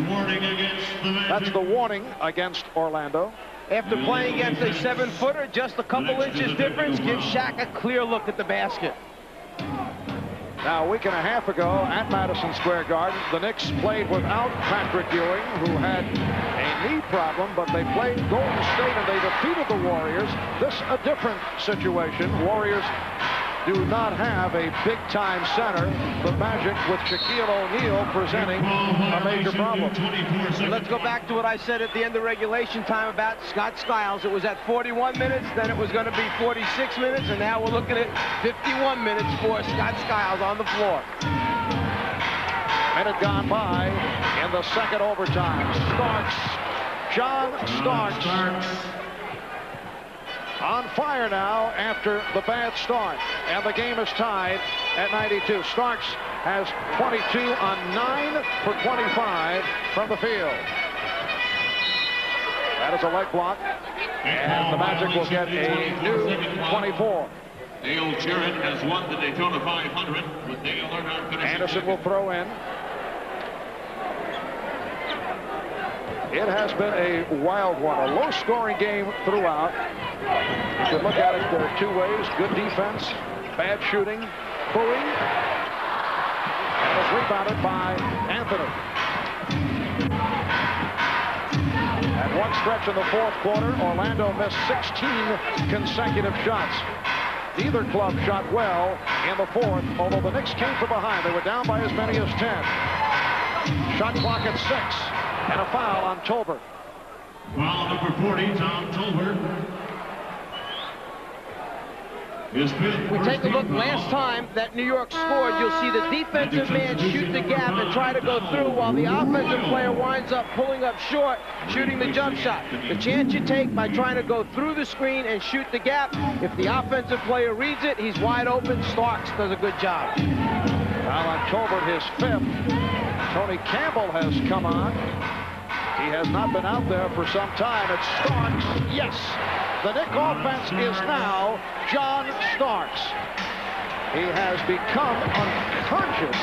Warning against the Magic. That's the warning against Orlando. After playing against a 7-footer, just a couple inches difference gives Shaq a clear look at the basket. Now, a week and a half ago at Madison Square Garden, the Knicks played without Patrick Ewing, who had a knee problem, but they played Golden State and they defeated the Warriors. This a different situation. Warriors do not have a big-time center. The Magic with Shaquille O'Neal presenting a major problem. Let's go back to what I said at the end of regulation time about Scott Skiles. It was at 41 minutes, then it was going to be 46 minutes, and now we're looking at 51 minutes for Scott Skiles on the floor. Minute gone by in the second overtime. Starks, John Starks, on fire now after the bad start, and the game is tied at 92. Starks has 22 on 9 for 25 from the field. That is a leg block, and the Magic will get a new 24. Dale Jarrett has won the Daytona 500 with Dale Earnhardt finishing. Anderson will throw in. It has been a wild one, a low-scoring game throughout. You can look at it two ways: good defense, bad shooting, booing, and was rebounded by Anthony. At one stretch in the fourth quarter, Orlando missed 16 consecutive shots. Neither club shot well in the fourth, although the Knicks came from behind. They were down by as many as 10. Shot clock at 6. And a foul on Tolbert. Foul number 40, Tom Tolbert. If we take a look last time that New York scored, you'll see the defensive man shoot the gap and try to go through while the offensive player winds up pulling up short, shooting the jump shot. The chance you take by trying to go through the screen and shoot the gap, if the offensive player reads it, he's wide open. Starks does a good job. Foul on Tolbert, his 5th. Tony Campbell has come on. He has not been out there for some time. It's Starks. Yes. The Knick offense is now John Starks. He has become unconscious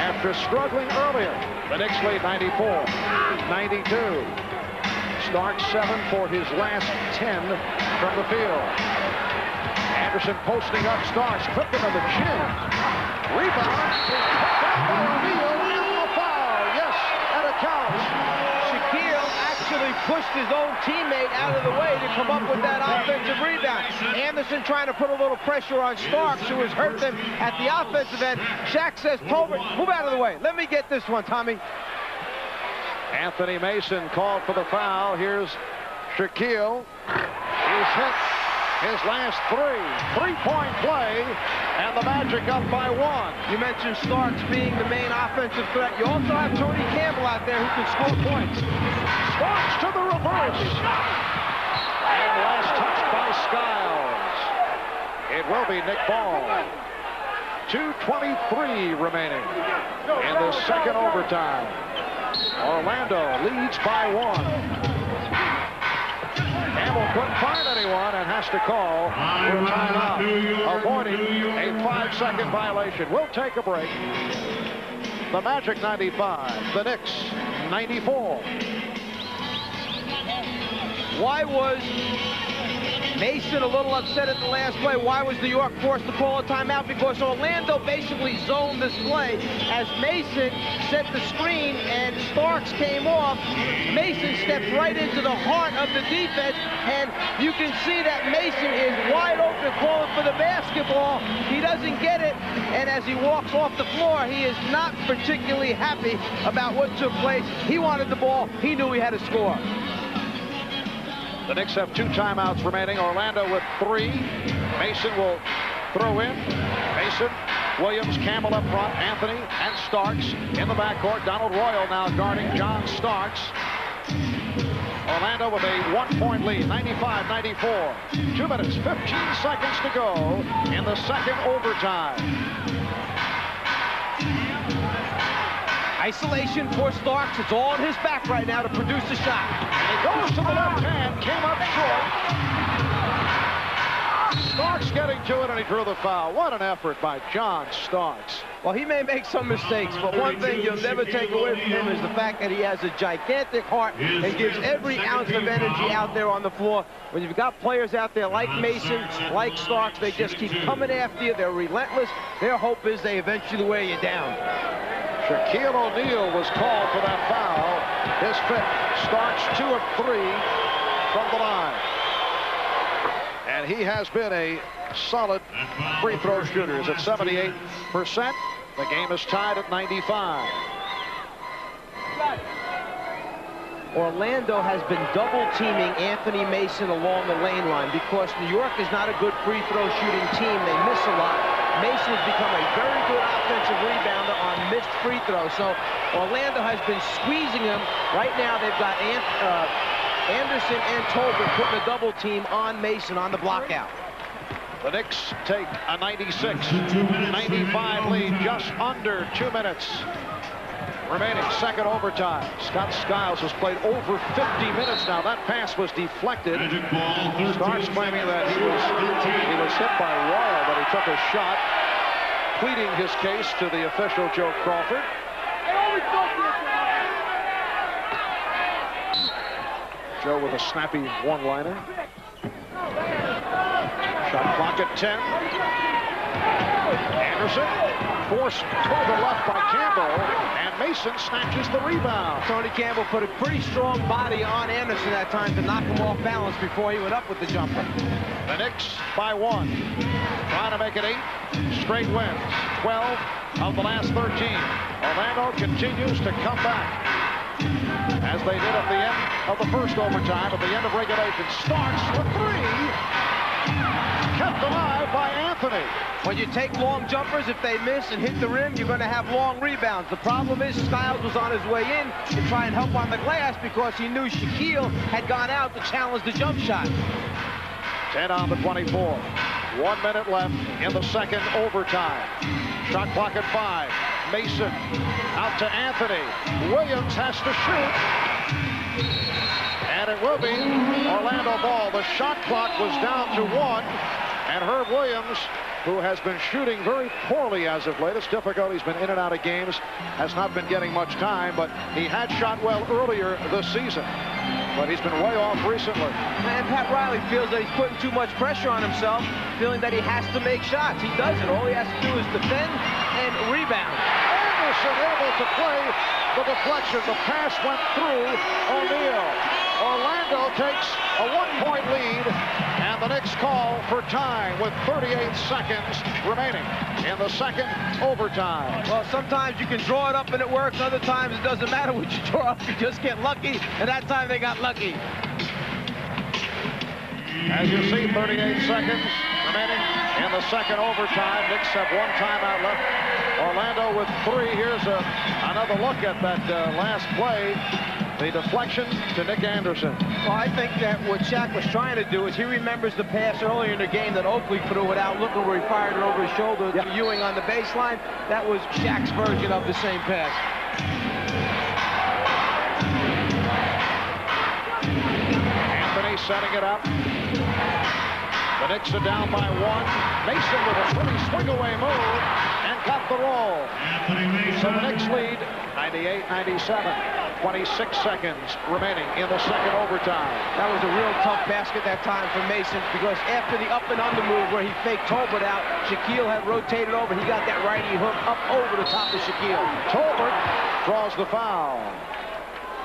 after struggling earlier. The Knicks lead 94-92. Starks 7 for his last 10 from the field. Anderson posting up Starks. Clipped him on the chin. Rebound is picked up by O'Neal, and a foul. Yes, and it counts. Shaquille actually pushed his own teammate out of the way to come up with that offensive rebound. Anderson trying to put a little pressure on Starks, who has hurt them at the offensive end. Shaq says, Tolbert, move out of the way. Let me get this one, Tommy. Anthony Mason called for the foul. Here's Shaquille. He's hit his last 3. 3-point play, and the Magic up by 1. You mentioned Starks being the main offensive threat. You also have Tony Campbell out there who can score points. Starks to the reverse. And last touch by Skiles. It will be Nick Ball. 2:23 remaining in the second overtime. Orlando leads by 1. Campbell couldn't find anyone and has to call for a timeout, avoiding a 5-second violation. We'll take a break. The Magic 95, the Knicks 94. Why was Mason a little upset at the last play? Why was New York forced to call a timeout? Because Orlando basically zoned this play as Mason set the screen and Starks came off. Mason stepped right into the heart of the defense, and you can see that Mason is wide open calling for the basketball. He doesn't get it, and as he walks off the floor, he is not particularly happy about what took place. He wanted the ball. He knew he had to score. The Knicks have 2 timeouts remaining. Orlando with 3. Mason will throw in. Mason, Williams, Campbell up front, Anthony and Starks in the backcourt. Donald Royal now guarding John Starks. Orlando with a 1-point lead, 95-94. 2 minutes, 15 seconds to go in the second overtime. Isolation for Starks. It's all on his back right now to produce a shot. And he goes to the left hand, came up short. Starks getting to it, and he drew the foul. What an effort by John Starks. Well, he may make some mistakes, but one thing you'll never take away from him is the fact that he has a gigantic heart and gives every ounce of energy out there on the floor. When you've got players out there like Mason, like Starks, they just keep coming after you. They're relentless. Their hope is they eventually wear you down. Shaquille O'Neal was called for that foul. His fifth. Starks 2 of 3 from the line. And he has been a solid free throw shooter. He's at 78%. The game is tied at 95. Orlando has been double teaming Anthony Mason along the lane line because New York is not a good free throw shooting team. They miss a lot. Mason has become a very good offensive rebounder on missed free throws. So Orlando has been squeezing him. Right now they've got Anderson and Tolbert putting a double team on Mason on the block out. The Knicks take a 96-95 lead, just under 2 minutes remaining. Second overtime. Scott Skiles has played over 50 minutes now. That pass was deflected. Starks claiming that he was hit by Royal, but he took a shot, pleading his case to the official Joe Crawford. Joe with a snappy one-liner. Shot clock at 10. Anderson forced toward the left by Campbell, and Mason snatches the rebound. Tony Campbell put a pretty strong body on Anderson that time to knock him off balance before he went up with the jumper. The Knicks by 1, trying to make it 8 straight wins. 12 of the last 13. Orlando continues to come back, as they did at the end of the first overtime, at the end of regulation. Starks for 3. Kept alive by Anthony. When you take long jumpers, if they miss and hit the rim, you're going to have long rebounds. The problem is Skiles was on his way in to try and help on the glass because he knew Shaquille had gone out to challenge the jump shot. 10 on the 24. 1 minute left in the second overtime. Shot clock at 5. Mason out to Anthony. Williams has to shoot. And it will be Orlando ball. The shot clock was down to 1. And Herb Williams, who has been shooting very poorly as of late, it's difficult, he's been in and out of games, has not been getting much time, but he had shot well earlier this season. But he's been way off recently. And Pat Riley feels that he's putting too much pressure on himself, feeling that he has to make shots. He doesn't. All he has to do is defend and rebound. Anderson able to play the deflection. The pass went through O'Neal. Orlando takes a 1-point lead, and the Knicks call for time with 38 seconds remaining in the second overtime. Well, sometimes you can draw it up and it works. Other times it doesn't matter what you draw up. You just get lucky, and that time they got lucky. As you see, 38 seconds remaining in the second overtime. Knicks have 1 timeout left. Orlando with 3. Here's another look at that last play. The deflection to Nick Anderson. Well, I think that what Shaq was trying to do is he remembers the pass earlier in the game that Oakley threw it out, looking where he fired it over his shoulder to Ewing on the baseline. That was Shaq's version of the same pass. Anthony setting it up. The Knicks are down by 1. Mason with a pretty swing-away move and got the roll. So the Knicks lead 98-97. 26 seconds remaining in the second overtime. That was a real tough basket that time for Mason because after the up and under move where he faked Tolbert out, Shaquille had rotated over. He got that righty hook up over the top of Shaquille. Tolbert draws the foul.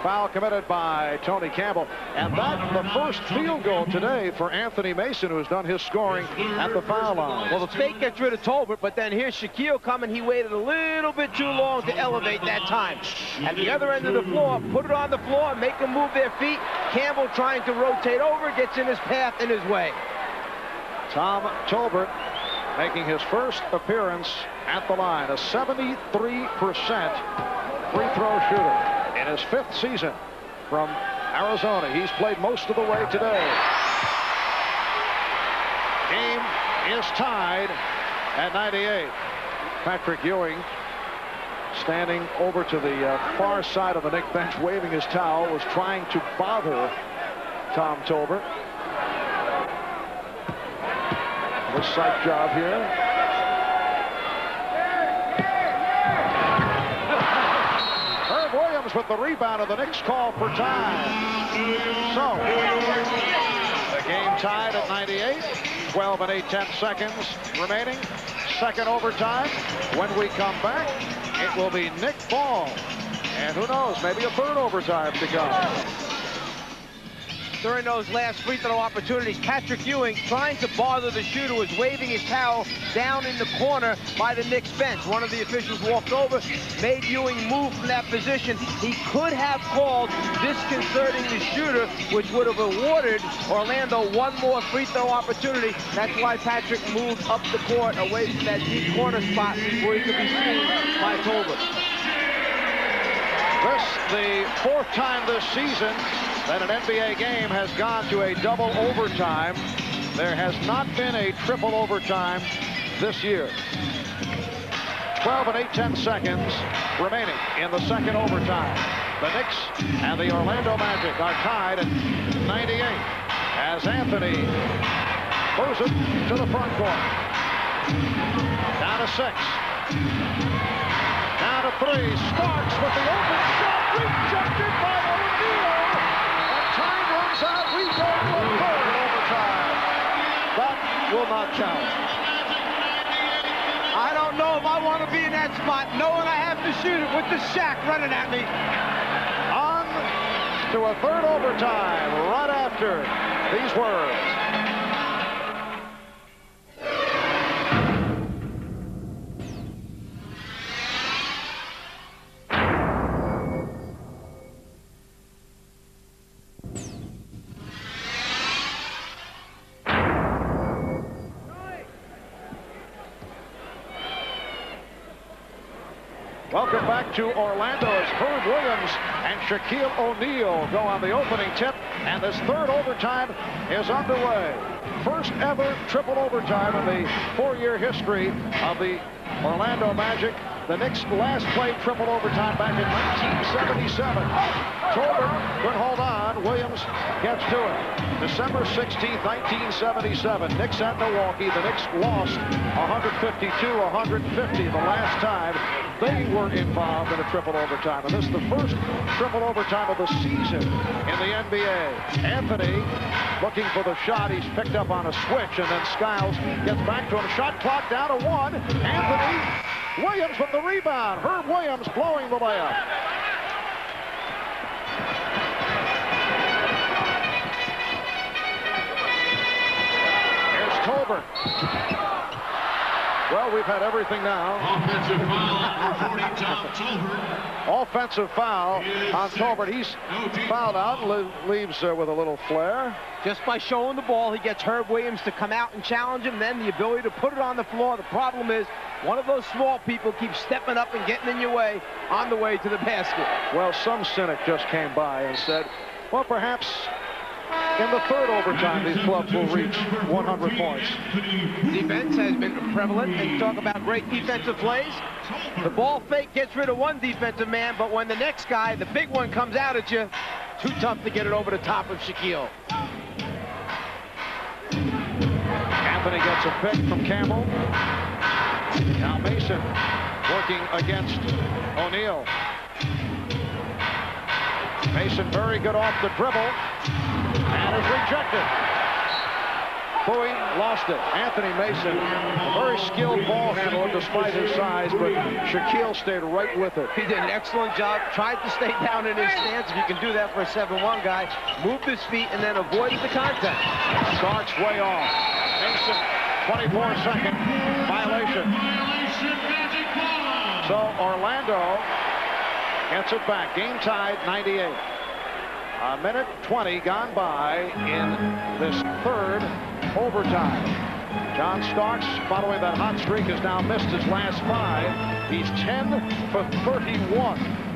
Foul committed by Tony Campbell. And that's the first field goal today for Anthony Mason, who's done his scoring at the foul line. Well, the fake gets rid of Tolbert, but then here's Shaquille coming. He waited a little bit too long to elevate that time. At the other end of the floor, put it on the floor, make them move their feet. Campbell trying to rotate over, gets in his path, in his way. Tom Tolbert making his first appearance at the line, a 73% free throw shooter. In his 5th season from Arizona. He's played most of the way today. Game is tied at 98. Patrick Ewing standing over to the far side of the Knick bench, waving his towel, was trying to bother Tom Tolbert. The sight job here. Herb Williams with the rebound, and the Knicks call for time. So, the game tied at 98. 12 and 8/10 seconds remaining. Second overtime. When we come back, it will be Nick Ball. And who knows, maybe a third overtime to come. During those last free throw opportunities, Patrick Ewing, trying to bother the shooter, was waving his towel down in the corner by the Knicks bench. One of the officials walked over, made Ewing move from that position. He could have called disconcerting the shooter, which would have awarded Orlando one more free throw opportunity. That's why Patrick moved up the court away from that deep corner spot where he could be seen by Tolbert. This the fourth time this season that an NBA game has gone to a double overtime. There has not been a triple overtime this year. 12 and 8/10 seconds remaining in the second overtime. The Knicks and the Orlando Magic are tied at 98 as Anthony moves it to the front court. Down to 6. Down to 3. Starks with the open shot, rejected by O'Neal. And time runs out. We go to a third overtime. That will not count. I don't know if I want to be in that spot, knowing I have to shoot it with the Shaq running at me. On to a third overtime right after these words. Welcome back to Orlando as Herb Williams and Shaquille O'Neal go on the opening tip, and this third overtime is underway. First ever triple overtime in the 4-year history of the Orlando Magic. The Knicks last played triple overtime back in 1977. Tolbert could hold on. Williams gets to it. December 16th, 1977. Knicks at Milwaukee. The Knicks lost 152-150 the last time they were involved in a triple overtime. And this is the first triple overtime of the season in the NBA. Anthony looking for the shot. He's picked up on a switch, and then Skiles gets back to him. Shot clock down to 1. Anthony Williams with the rebound. Herb Williams blowing the layup. Here's Tolbert. Well, we've had everything now. Offensive foul on 40, Tom Tolbert. Offensive foul on Tolbert. He's fouled out and leaves with a little flare. Just by showing the ball, he gets Herb Williams to come out and challenge him, then the ability to put it on the floor. The problem is, one of those small people keeps stepping up and getting in your way on the way to the basket. Well, some cynic just came by and said, well, perhaps in the third overtime, these clubs will reach 100 points. Defense has been prevalent, and you talk about great defensive plays. The ball fake gets rid of one defensive man, but when the next guy, the big one, comes out at you, too tough to get it over the top of Shaquille. Anthony gets a pick from Campbell. Now Mason working against O'Neal. Mason very good off the dribble and is rejected. Bowie lost it. Anthony Mason, a very skilled ball handler despite his size, but Shaquille stayed right with it. He did an excellent job. Tried to stay down in his stance. If you can do that for a 7-1 guy, moved his feet and then avoided the contact. Starks way off. Mason, 24-second violation. So Orlando gets it back. Game tied 98. A minute 20 gone by in this third overtime. John Starks, following that hot streak, has now missed his last 5. He's 10 for 31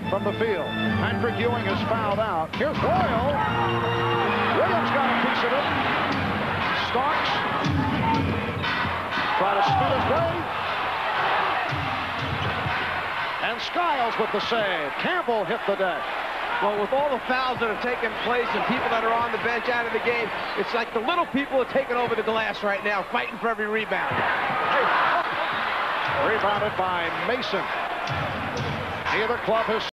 from the field. Patrick Ewing is fouled out. Here's Royal. Williams got a piece of it. Starks try to spin his way. And Skiles with the save. Campbell hit the deck. Well, with all the fouls that have taken place and people that are on the bench out of the game, it's like the little people are taking over the glass right now, fighting for every rebound. Rebounded by Mason. Neither club has